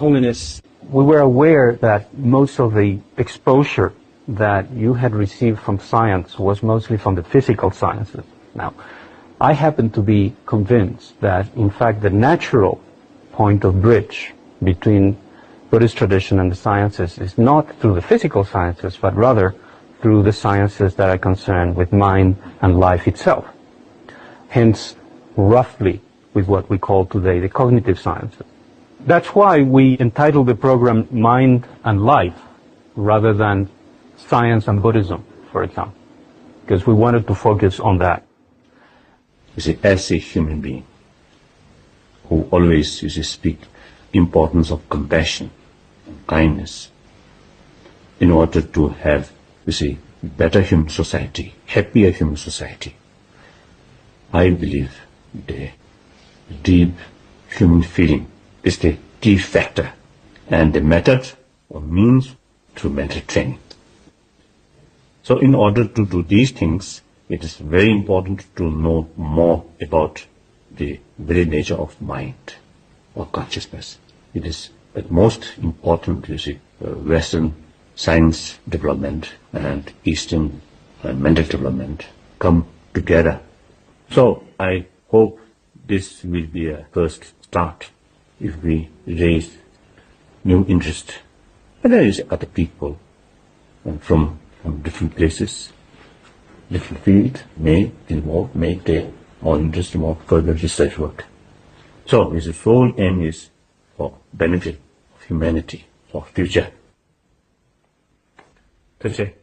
Holiness, we were aware that most of the exposure that you had received from science was mostly from the physical sciences. Now, I happen to be convinced that, in fact, the natural point of bridge between Buddhist tradition and the sciences is not through the physical sciences, but rather through the sciences that are concerned with mind and life itself. Hence, roughly, with what we call today the cognitive sciences. That's why we entitled the program Mind and Life, rather than Science and Buddhism, for example, because we wanted to focus on that. You see, as a human being, who always, speak importance of compassion and kindness, in order to have, better human society, happier human society, I believe the deep human feeling is the key factor, and the method or means through mental training. So in order to do these things, it is very important to know more about the very nature of mind or consciousness. It is at most important, Western science development and Eastern mental development come together. So I hope this will be a first start if we raise new interest. And there is other people from different places, different fields may involve, may take more interest, more further research work. So his sole aim is for benefit of humanity, for future. That's it.